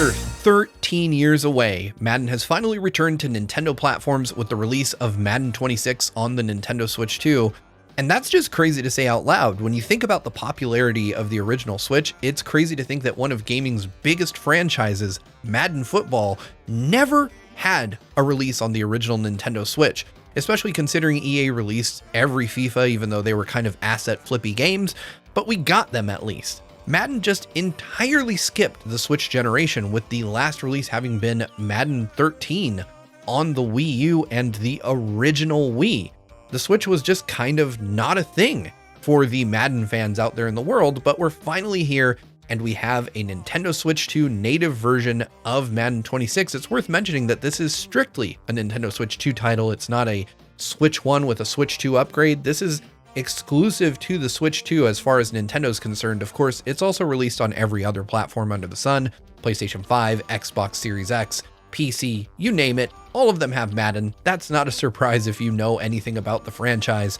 After 13 years away, Madden has finally returned to Nintendo platforms with the release of Madden 26 on the Nintendo Switch 2. And that's just crazy to say out loud. When you think about the popularity of the original Switch, it's crazy to think that one of gaming's biggest franchises, Madden Football, never had a release on the original Nintendo Switch, especially considering EA released every FIFA, even though they were kind of asset flippy games, but we got them at least. Madden just entirely skipped the Switch generation, with the last release having been Madden 13 on the Wii U and the original Wii. The Switch was just kind of not a thing for the Madden fans out there in the world, but we're finally here and we have a Nintendo Switch 2 native version of Madden 26. It's worth mentioning that this is strictly a Nintendo Switch 2 title. It's not a Switch 1 with a Switch 2 upgrade. This is exclusive to the Switch 2 as far as Nintendo's concerned. Of course, it's also released on every other platform under the sun: PlayStation 5, Xbox Series X, PC, you name it, all of them have Madden. That's not a surprise if you know anything about the franchise.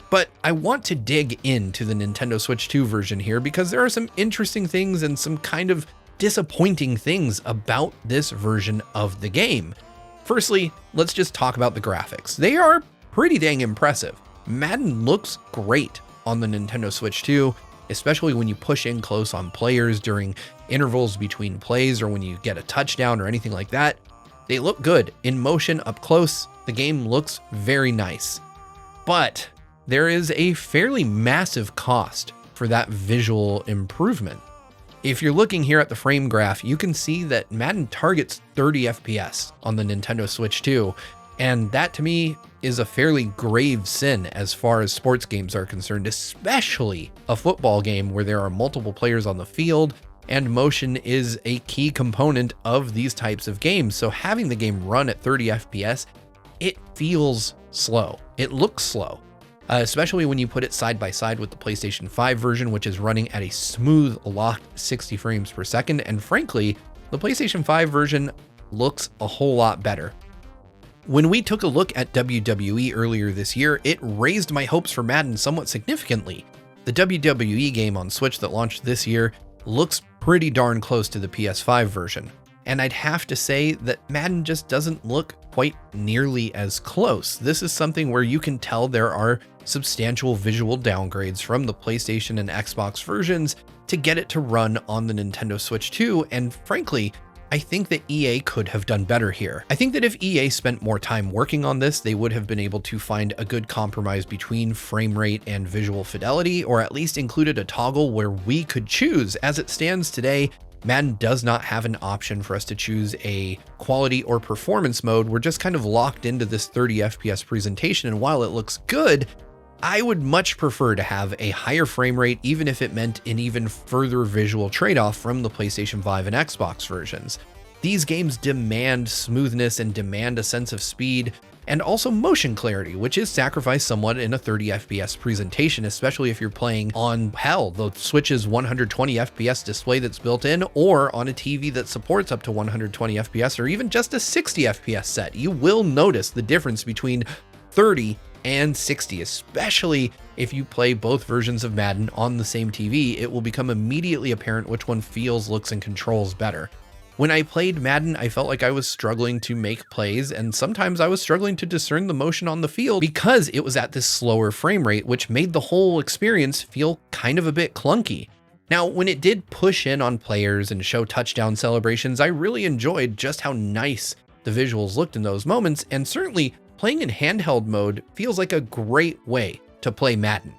But I want to dig into the Nintendo Switch 2 version here because there are some interesting things and some kind of disappointing things about this version of the game. Firstly, let's just talk about the graphics. They are pretty dang impressive. Madden looks great on the Nintendo Switch 2, especially when you push in close on players during intervals between plays or when you get a touchdown or anything like that. They look good in motion up close. The game looks very nice, but there is a fairly massive cost for that visual improvement. If you're looking here at the frame graph, you can see that Madden targets 30 FPS on the Nintendo Switch 2, and that to me is a fairly grave sin as far as sports games are concerned, especially a football game where there are multiple players on the field and motion is a key component of these types of games. So having the game run at 30 FPS, it feels slow. It looks slow, especially when you put it side by side with the PlayStation 5 version, which is running at a smooth, locked 60 frames per second. And frankly, the PlayStation 5 version looks a whole lot better. When we took a look at WWE earlier this year, it raised my hopes for Madden somewhat significantly. The WWE game on Switch that launched this year looks pretty darn close to the PS5 version, and I'd have to say that Madden just doesn't look quite nearly as close. This is something where you can tell there are substantial visual downgrades from the PlayStation and Xbox versions to get it to run on the Nintendo Switch 2, and frankly, I think that EA could have done better here. I think that if EA spent more time working on this, they would have been able to find a good compromise between frame rate and visual fidelity, or at least included a toggle where we could choose. As it stands today, Madden does not have an option for us to choose a quality or performance mode. We're just kind of locked into this 30 FPS presentation, and while it looks good, I would much prefer to have a higher frame rate, even if it meant an even further visual trade-off from the PlayStation 5 and Xbox versions. These games demand smoothness and demand a sense of speed, and also motion clarity, which is sacrificed somewhat in a 30 FPS presentation, especially if you're playing on, the Switch's 120 FPS display that's built in, or on a TV that supports up to 120 FPS, or even just a 60 FPS set. You will notice the difference between 30 and 60, especially if you play both versions of Madden on the same TV. It will become immediately apparent which one feels, looks, and controls better. When I played Madden, I felt like I was struggling to make plays, and sometimes I was struggling to discern the motion on the field because it was at this slower frame rate, which made the whole experience feel kind of a bit clunky. Now, when it did push in on players and show touchdown celebrations, I really enjoyed just how nice the visuals looked in those moments, and certainly playing in handheld mode feels like a great way to play Madden.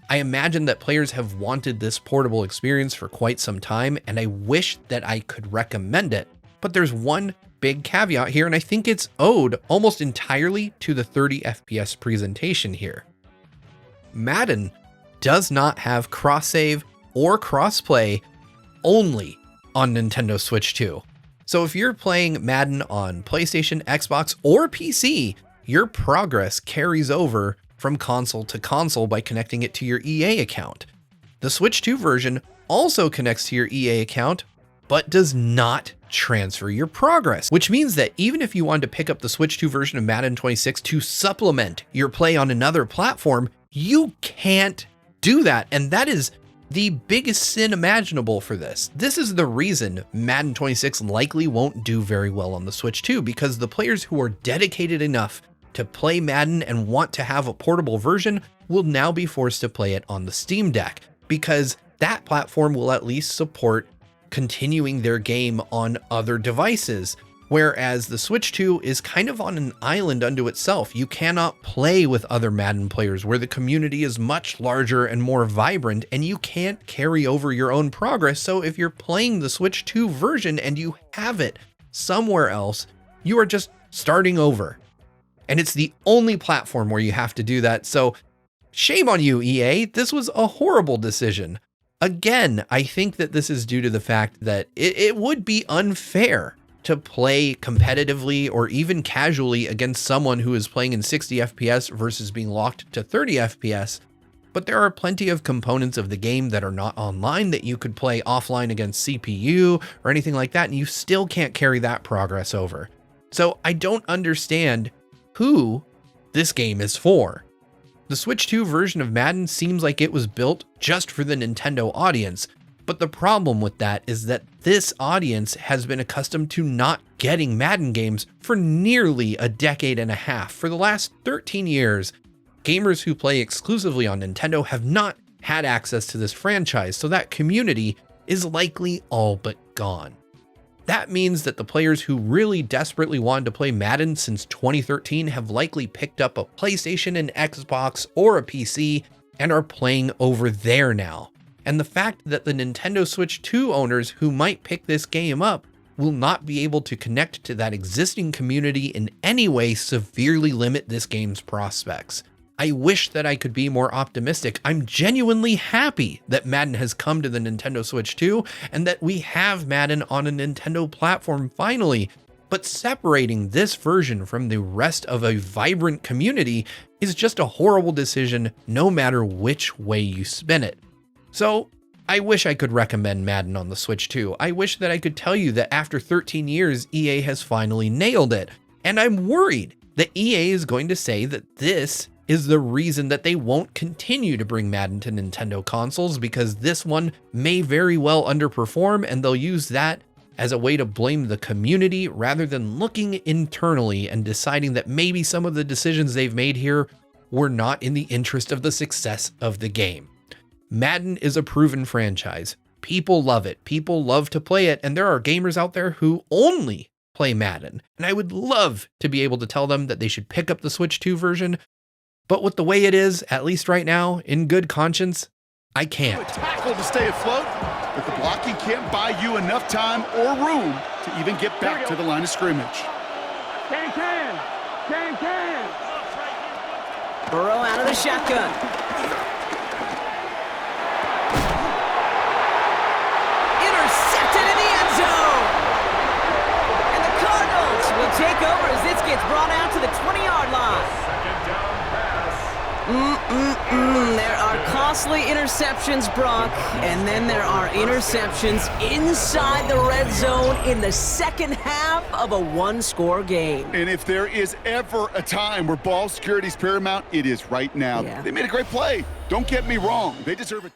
I imagine that players have wanted this portable experience for quite some time, and I wish that I could recommend it. But there's one big caveat here, and I think it's owed almost entirely to the 30 FPS presentation here. Madden does not have cross-save or crossplay only on Nintendo Switch 2. So if you're playing Madden on PlayStation, Xbox, or PC, your progress carries over from console to console by connecting it to your EA account. The Switch 2 version also connects to your EA account, but does not transfer your progress, which means that even if you wanted to pick up the Switch 2 version of Madden 26 to supplement your play on another platform, you can't do that. And that is the biggest sin imaginable for this. This is the reason Madden 26 likely won't do very well on the Switch 2, because the players who are dedicated enough to play Madden and want to have a portable version will now be forced to play it on the Steam Deck, because that platform will at least support continuing their game on other devices. Whereas the Switch 2 is kind of on an island unto itself. You cannot play with other Madden players, where the community is much larger and more vibrant, and you can't carry over your own progress. So if you're playing the Switch 2 version and you have it somewhere else, you are just starting over. And it's the only platform where you have to do that. So shame on you, EA. This was a horrible decision. Again, I think that this is due to the fact that it would be unfair to play competitively or even casually against someone who is playing in 60 FPS versus being locked to 30 FPS. But there are plenty of components of the game that are not online that you could play offline against CPU or anything like that, and you still can't carry that progress over. So I don't understand who this game is for. The Switch 2 version of Madden seems like it was built just for the Nintendo audience, but the problem with that is that this audience has been accustomed to not getting Madden games for nearly a decade and a half. For the last 13 years, gamers who play exclusively on Nintendo have not had access to this franchise, so that community is likely all but gone. That means that the players who really desperately wanted to play Madden since 2013 have likely picked up a PlayStation, an Xbox, or a PC and are playing over there now. And the fact that the Nintendo Switch 2 owners who might pick this game up will not be able to connect to that existing community in any way severely limit this game's prospects. I wish that I could be more optimistic. I'm genuinely happy that Madden has come to the Nintendo Switch 2 and that we have Madden on a Nintendo platform finally. But separating this version from the rest of a vibrant community is just a horrible decision no matter which way you spin it. So I wish I could recommend Madden on the Switch 2. I wish that I could tell you that after 13 years, EA has finally nailed it. And I'm worried that EA is going to say that this is the reason that they won't continue to bring Madden to Nintendo consoles, because this one may very well underperform, and they'll use that as a way to blame the community rather than looking internally and deciding that maybe some of the decisions they've made here were not in the interest of the success of the game. Madden is a proven franchise. People love it. People love to play it. And there are gamers out there who only play Madden. And I would love to be able to tell them that they should pick up the Switch 2 version. But with the way it is, at least right now, in good conscience, I can't. Tackle to stay afloat, but the blocking can't buy you enough time or room to even get back to the line of scrimmage. Can. Burrow out of the shotgun. Intercepted in the end zone. And the Cardinals will take over as this gets brought out to the 20-yard line. There are costly interceptions, Brock, and then there are interceptions inside the red zone in the second half of a one-score game. And if there is ever a time where ball security is paramount, it is right now. Yeah. They made a great play. Don't get me wrong. They deserve it.